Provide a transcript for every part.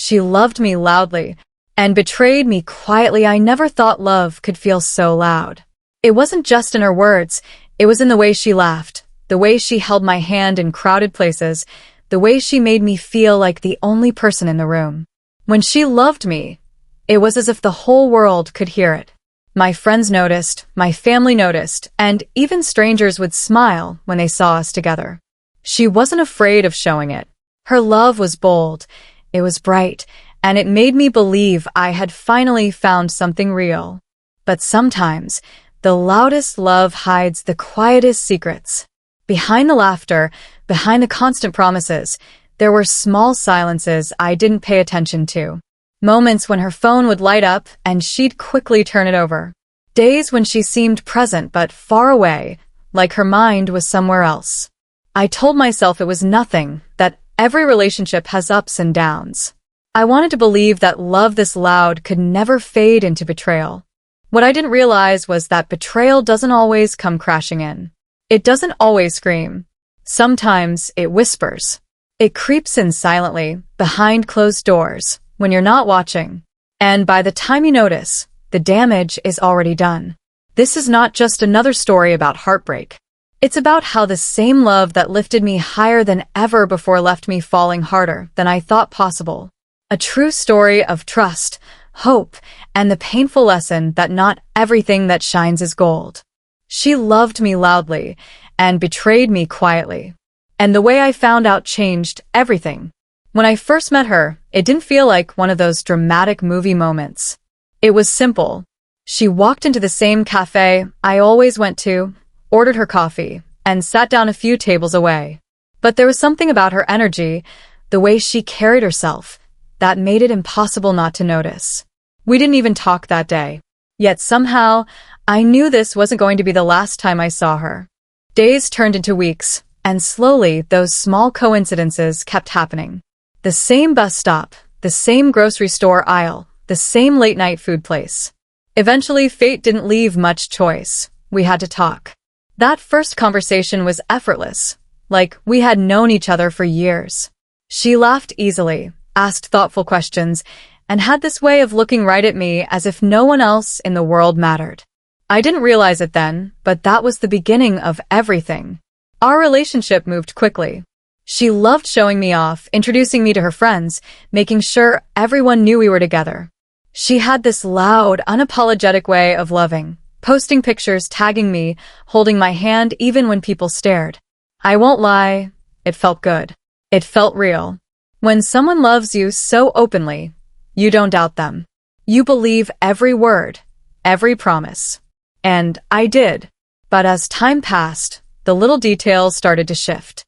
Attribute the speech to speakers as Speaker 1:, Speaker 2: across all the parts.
Speaker 1: She loved me loudly and betrayed me quietly. I never thought love could feel so loud. It wasn't just in her words, it was in the way she laughed, the way she held my hand in crowded places, the way she made me feel like the only person in the room. When she loved me, it was as if the whole world could hear it. My friends noticed, my family noticed, and even strangers would smile when they saw us together. She wasn't afraid of showing it. Her love was bold, it was bright, and it made me believe I had finally found something real. But sometimes, the loudest love hides the quietest secrets. Behind the laughter, behind the constant promises, there were small silences I didn't pay attention to. Moments when her phone would light up and she'd quickly turn it over. Days when she seemed present but far away, like her mind was somewhere else. I told myself it was nothing, that every relationship has ups and downs. I wanted to believe that love this loud could never fade into betrayal. What I didn't realize was that betrayal doesn't always come crashing in. It doesn't always scream. Sometimes it whispers. It creeps in silently, behind closed doors, when you're not watching. And by the time you notice, the damage is already done. This is not just another story about heartbreak. It's about how the same love that lifted me higher than ever before left me falling harder than I thought possible. A true story of trust, hope, and the painful lesson that not everything that shines is gold. She loved me loudly and betrayed me quietly. And the way I found out changed everything. When I first met her, it didn't feel like one of those dramatic movie moments. It was simple. She walked into the same cafe I always went to, ordered her coffee, and sat down a few tables away. But there was something about her energy, the way she carried herself, that made it impossible not to notice. We didn't even talk that day. Yet somehow, I knew this wasn't going to be the last time I saw her. Days turned into weeks, and slowly those small coincidences kept happening. The same bus stop, the same grocery store aisle, the same late-night food place. Eventually, fate didn't leave much choice. We had to talk. That first conversation was effortless, like we had known each other for years. She laughed easily, asked thoughtful questions, and had this way of looking right at me as if no one else in the world mattered. I didn't realize it then, but that was the beginning of everything. Our relationship moved quickly. She loved showing me off, introducing me to her friends, making sure everyone knew we were together. She had this loud, unapologetic way of loving, posting pictures, tagging me, holding my hand even when people stared. I won't lie, it felt good. It felt real. When someone loves you so openly, you don't doubt them. You believe every word, every promise. And I did. But as time passed, the little details started to shift.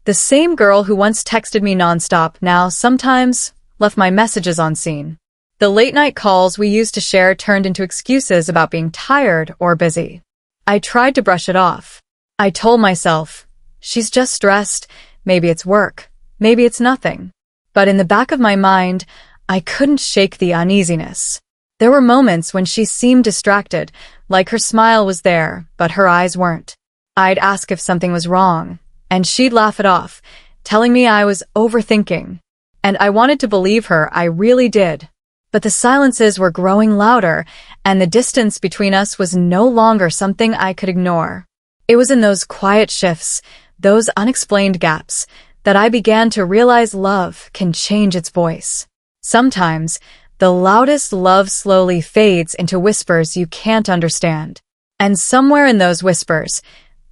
Speaker 1: The same girl who once texted me nonstop now sometimes left my messages on scene. The late-night calls we used to share turned into excuses about being tired or busy. I tried to brush it off. I told myself, she's just stressed, maybe it's work, maybe it's nothing. But in the back of my mind, I couldn't shake the uneasiness. There were moments when she seemed distracted, like her smile was there, but her eyes weren't. I'd ask if something was wrong, and she'd laugh it off, telling me I was overthinking. And I wanted to believe her, I really did. But the silences were growing louder, and the distance between us was no longer something I could ignore. It was in those quiet shifts, those unexplained gaps, that I began to realize love can change its voice. Sometimes, the loudest love slowly fades into whispers you can't understand. And somewhere in those whispers,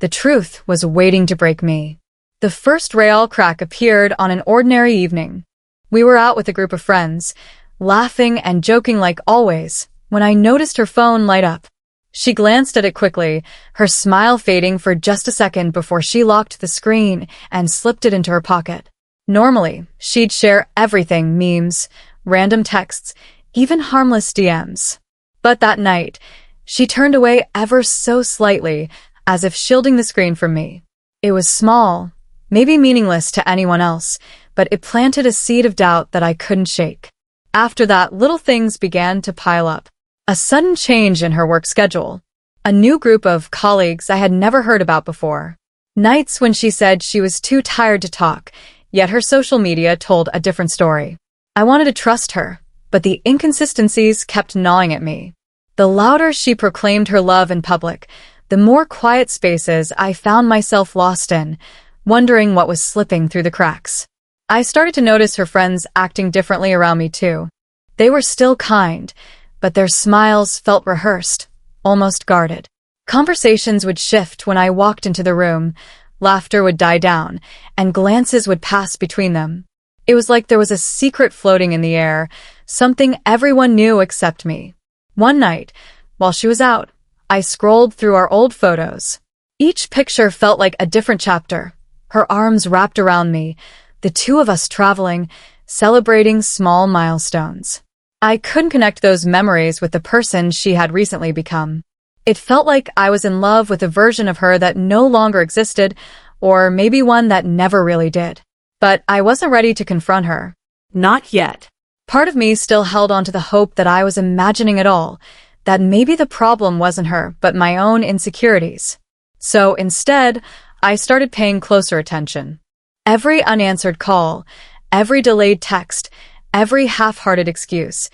Speaker 1: the truth was waiting to break me. The first real crack appeared on an ordinary evening. We were out with a group of friends, laughing and joking like always, when I noticed her phone light up. She glanced at it quickly, her smile fading for just a second before she locked the screen and slipped it into her pocket. Normally, she'd share everything, memes, random texts, even harmless DMs. But that night, she turned away ever so slightly, as if shielding the screen from me. It was small, maybe meaningless to anyone else, but it planted a seed of doubt that I couldn't shake. After that, little things began to pile up. A sudden change in her work schedule. A new group of colleagues I had never heard about before. Nights when she said she was too tired to talk, yet her social media told a different story. I wanted to trust her, but the inconsistencies kept gnawing at me. The louder she proclaimed her love in public, the more quiet spaces I found myself lost in, wondering what was slipping through the cracks. I started to notice her friends acting differently around me too. They were still kind, but their smiles felt rehearsed, almost guarded. Conversations would shift when I walked into the room, laughter would die down, and glances would pass between them. It was like there was a secret floating in the air, something everyone knew except me. One night, while she was out, I scrolled through our old photos. Each picture felt like a different chapter, her arms wrapped around me, the two of us traveling, celebrating small milestones. I couldn't connect those memories with the person she had recently become. It felt like I was in love with a version of her that no longer existed, or maybe one that never really did. But I wasn't ready to confront her. Not yet. Part of me still held on to the hope that I was imagining it all, that maybe the problem wasn't her, but my own insecurities. So instead, I started paying closer attention. Every unanswered call, every delayed text, every half-hearted excuse,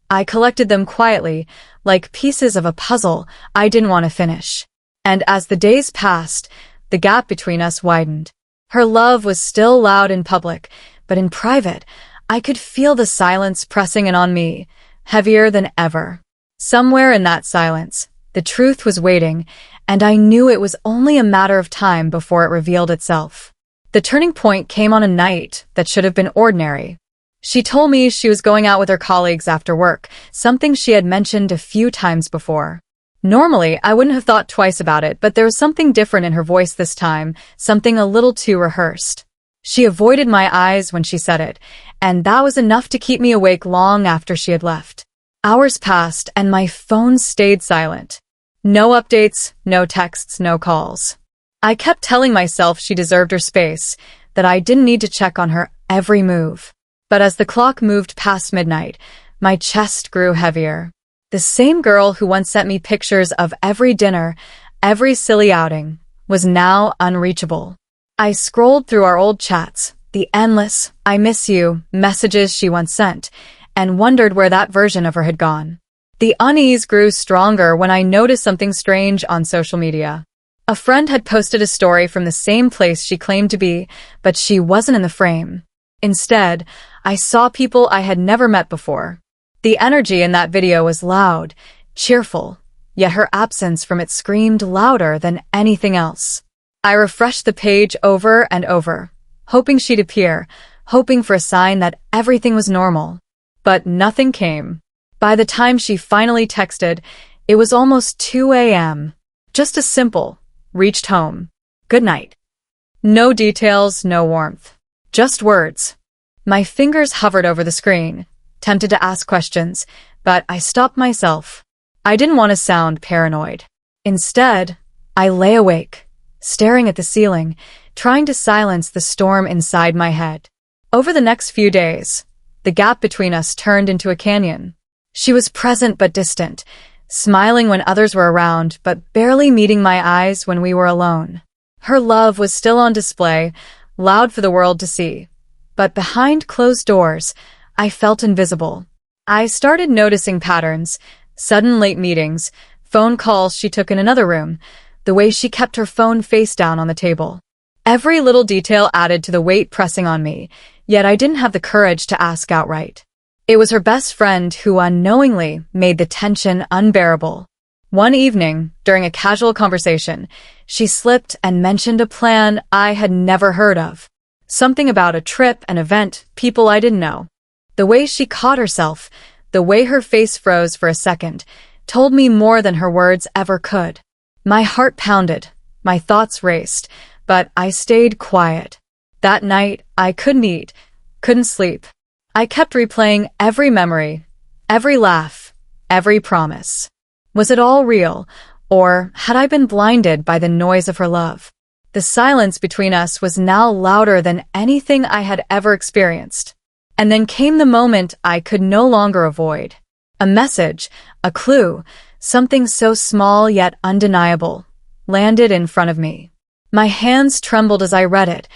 Speaker 1: I collected them quietly, like pieces of a puzzle I didn't want to finish. And as the days passed, the gap between us widened. Her love was still loud in public, but in private, I could feel the silence pressing in on me, heavier than ever. Somewhere in that silence, the truth was waiting, and I knew it was only a matter of time before it revealed itself. The turning point came on a night that should have been ordinary. She told me she was going out with her colleagues after work, something she had mentioned a few times before. Normally, I wouldn't have thought twice about it, but there was something different in her voice this time, something a little too rehearsed. She avoided my eyes when she said it, and that was enough to keep me awake long after she had left. Hours passed, and my phone stayed silent. No updates, no texts, no calls. I kept telling myself she deserved her space, that I didn't need to check on her every move. But as the clock moved past midnight, my chest grew heavier. The same girl who once sent me pictures of every dinner, every silly outing, was now unreachable. I scrolled through our old chats, the endless, "I miss you" messages she once sent, and wondered where that version of her had gone. The unease grew stronger when I noticed something strange on social media. A friend had posted a story from the same place she claimed to be, but she wasn't in the frame. Instead, I saw people I had never met before. The energy in that video was loud, cheerful, yet her absence from it screamed louder than anything else. I refreshed the page over and over, hoping she'd appear, hoping for a sign that everything was normal. But nothing came. By the time she finally texted, it was almost 2 a.m. Just a simple, "Reached home. Good night." No details, no warmth. Just words. My fingers hovered over the screen, tempted to ask questions, but I stopped myself. I didn't want to sound paranoid. Instead, I lay awake, staring at the ceiling, trying to silence the storm inside my head. Over the next few days, the gap between us turned into a canyon. She was present but distant, smiling when others were around, but barely meeting my eyes when we were alone. Her love was still on display, loud for the world to see. But behind closed doors, I felt invisible. I started noticing patterns, sudden late meetings, phone calls she took in another room, the way she kept her phone face down on the table. Every little detail added to the weight pressing on me, yet I didn't have the courage to ask outright. It was her best friend who unknowingly made the tension unbearable. One evening, during a casual conversation, she slipped and mentioned a plan I had never heard of. Something about a trip, an event, people I didn't know. The way she caught herself, the way her face froze for a second, told me more than her words ever could. My heart pounded, my thoughts raced, but I stayed quiet. That night, I couldn't eat, couldn't sleep. I kept replaying every memory, every laugh, every promise. Was it all real, or had I been blinded by the noise of her love? The silence between us was now louder than anything I had ever experienced. And then came the moment I could no longer avoid. A message, a clue, something so small yet undeniable, landed in front of me. My hands trembled as I read it,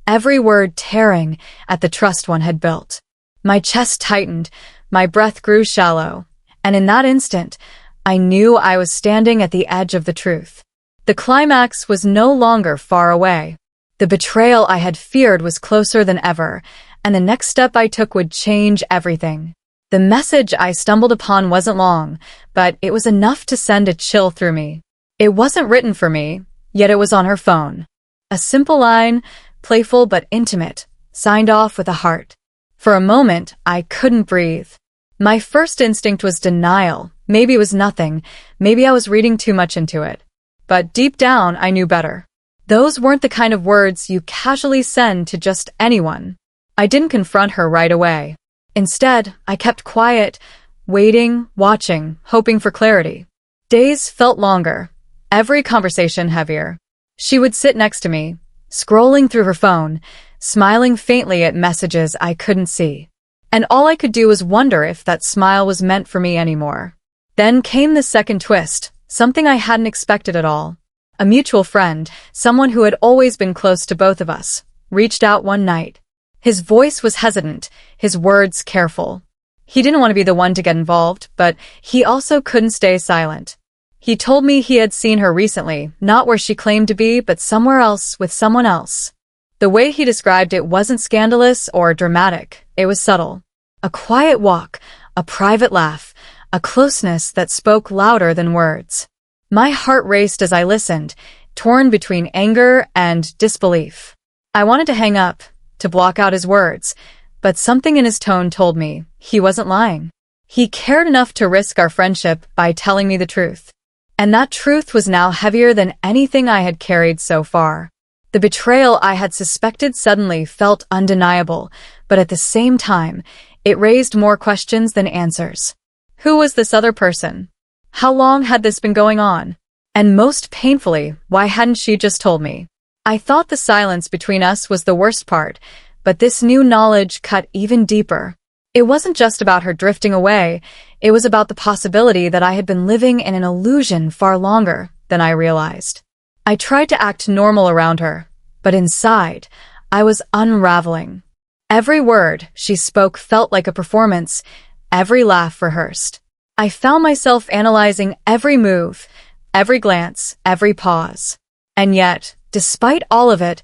Speaker 1: every word tearing at the trust one had built. My chest tightened, my breath grew shallow, and in that instant, I knew I was standing at the edge of the truth. The climax was no longer far away. The betrayal I had feared was closer than ever, and the next step I took would change everything. The message I stumbled upon wasn't long, but it was enough to send a chill through me. It wasn't written for me, yet it was on her phone. A simple line, playful but intimate, signed off with a heart. For a moment, I couldn't breathe. My first instinct was denial. Maybe it was nothing. Maybe I was reading too much into it. But deep down, I knew better. Those weren't the kind of words you casually send to just anyone. I didn't confront her right away. Instead, I kept quiet, waiting, watching, hoping for clarity. Days felt longer, every conversation heavier. She would sit next to me, scrolling through her phone, smiling faintly at messages I couldn't see. And all I could do was wonder if that smile was meant for me anymore. Then came the second twist, something I hadn't expected at all. A mutual friend, someone who had always been close to both of us, reached out one night. His voice was hesitant, his words careful. He didn't want to be the one to get involved, but he also couldn't stay silent. He told me he had seen her recently, not where she claimed to be, but somewhere else with someone else. The way he described it wasn't scandalous or dramatic, it was subtle. A quiet walk, a private laugh, a closeness that spoke louder than words. My heart raced as I listened, torn between anger and disbelief. I wanted to hang up, to block out his words, but something in his tone told me he wasn't lying. He cared enough to risk our friendship by telling me the truth. And that truth was now heavier than anything I had carried so far. The betrayal I had suspected suddenly felt undeniable, but at the same time, it raised more questions than answers. Who was this other person? How long had this been going on? And most painfully, why hadn't she just told me? I thought the silence between us was the worst part, but this new knowledge cut even deeper. It wasn't just about her drifting away, it was about the possibility that I had been living in an illusion far longer than I realized. I tried to act normal around her, but inside, I was unraveling. Every word she spoke felt like a performance, every laugh rehearsed. I found myself analyzing every move, every glance, every pause. And yet, despite all of it,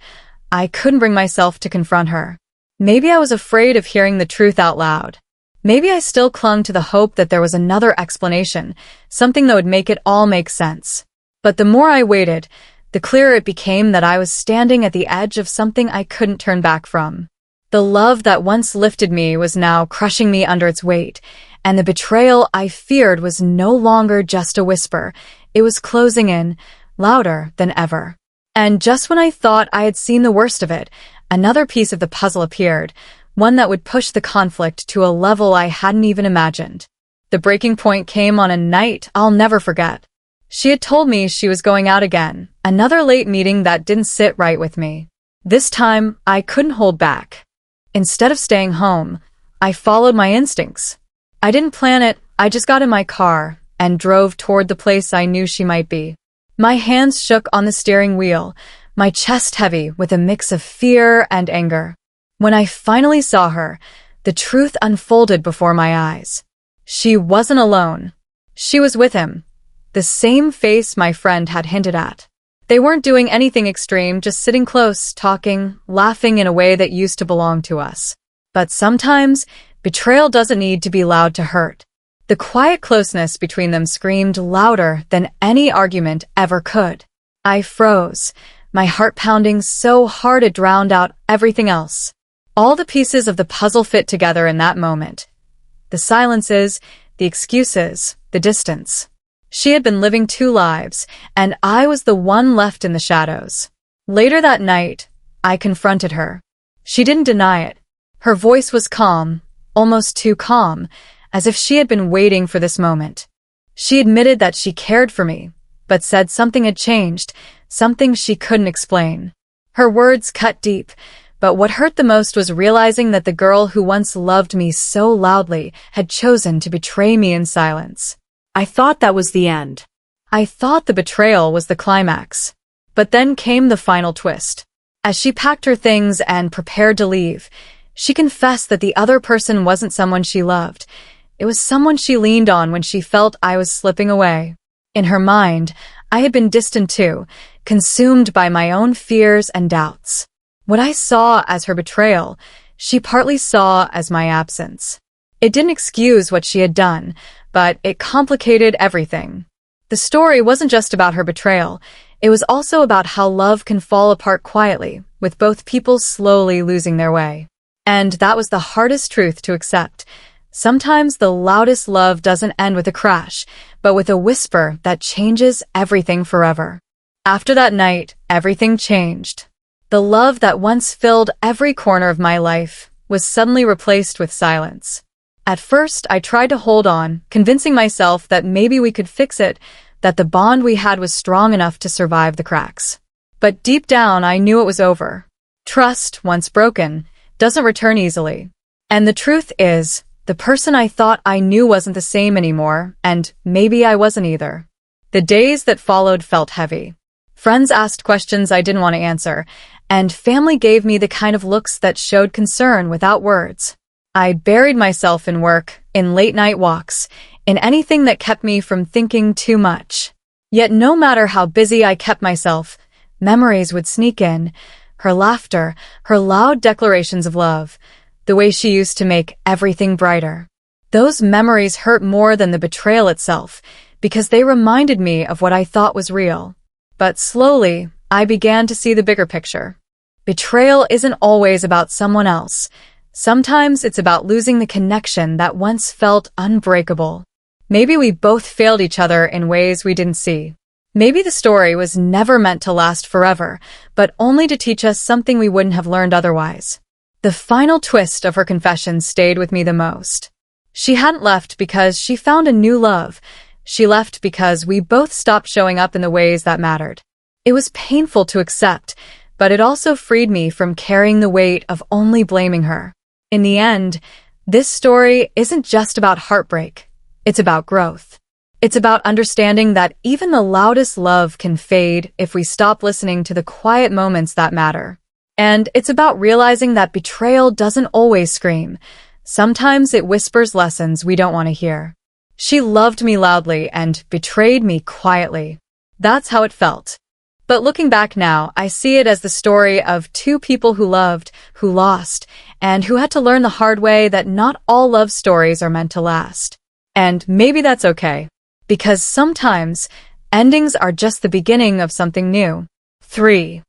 Speaker 1: I couldn't bring myself to confront her. Maybe I was afraid of hearing the truth out loud. Maybe I still clung to the hope that there was another explanation, something that would make it all make sense. But the more I waited, the clearer it became that I was standing at the edge of something I couldn't turn back from. The love that once lifted me was now crushing me under its weight, and the betrayal I feared was no longer just a whisper. It was closing in, louder than ever. And just when I thought I had seen the worst of it, another piece of the puzzle appeared, one that would push the conflict to a level I hadn't even imagined. The breaking point came on a night I'll never forget. She had told me she was going out again, another late meeting that didn't sit right with me. This time, I couldn't hold back. Instead of staying home, I followed my instincts. I didn't plan it, I just got in my car and drove toward the place I knew she might be. My hands shook on the steering wheel, my chest heavy with a mix of fear and anger. When I finally saw her, the truth unfolded before my eyes. She wasn't alone. She was with him. The same face my friend had hinted at. They weren't doing anything extreme, just sitting close, talking, laughing in a way that used to belong to us. But sometimes, betrayal doesn't need to be loud to hurt. The quiet closeness between them screamed louder than any argument ever could. I froze, my heart pounding so hard it drowned out everything else. All the pieces of the puzzle fit together in that moment. The silences, the excuses, the distance. She had been living two lives, and I was the one left in the shadows. Later that night, I confronted her. She didn't deny it. Her voice was calm, almost too calm, as if she had been waiting for this moment. She admitted that she cared for me, but said something had changed, something she couldn't explain. Her words cut deep, but what hurt the most was realizing that the girl who once loved me so loudly had chosen to betray me in silence. I thought that was the end. I thought the betrayal was the climax. But then came the final twist. As she packed her things and prepared to leave, She confessed that the other person wasn't someone she loved. It was someone she leaned on when she felt I was slipping away. In her mind, I had been distant too, consumed by my own fears and doubts. What I saw as her betrayal, she partly saw as my absence. It didn't excuse what she had done, but it complicated everything. The story wasn't just about her betrayal. It was also about how love can fall apart quietly, with both people slowly losing their way. And that was the hardest truth to accept. Sometimes the loudest love doesn't end with a crash, but with a whisper that changes everything forever. After that night, everything changed. The love that once filled every corner of my life was suddenly replaced with silence. At first, I tried to hold on, convincing myself that maybe we could fix it, that the bond we had was strong enough to survive the cracks. But deep down, I knew it was over. Trust, once broken, doesn't return easily. And the truth is, the person I thought I knew wasn't the same anymore, and maybe I wasn't either. The days that followed felt heavy. Friends asked questions I didn't want to answer, and family gave me the kind of looks that showed concern without words. I buried myself in work, in late-night walks, in anything that kept me from thinking too much. Yet no matter how busy I kept myself, memories would sneak in. Her laughter, her loud declarations of love, the way she used to make everything brighter. Those memories hurt more than the betrayal itself, because they reminded me of what I thought was real. But slowly, I began to see the bigger picture. Betrayal isn't always about someone else. Sometimes it's about losing the connection that once felt unbreakable. Maybe we both failed each other in ways we didn't see. Maybe the story was never meant to last forever, but only to teach us something we wouldn't have learned otherwise. The final twist of her confession stayed with me the most. She hadn't left because she found a new love. She left because we both stopped showing up in the ways that mattered. It was painful to accept, but it also freed me from carrying the weight of only blaming her. In the end, this story isn't just about heartbreak. It's about growth. It's about understanding that even the loudest love can fade if we stop listening to the quiet moments that matter. And it's about realizing that betrayal doesn't always scream. Sometimes it whispers lessons we don't want to hear. She loved me loudly and betrayed me quietly. That's how it felt. But looking back now, I see it as the story of two people who loved, who lost, and who had to learn the hard way that not all love stories are meant to last. And maybe that's okay. Because sometimes, endings are just the beginning of something new. 3.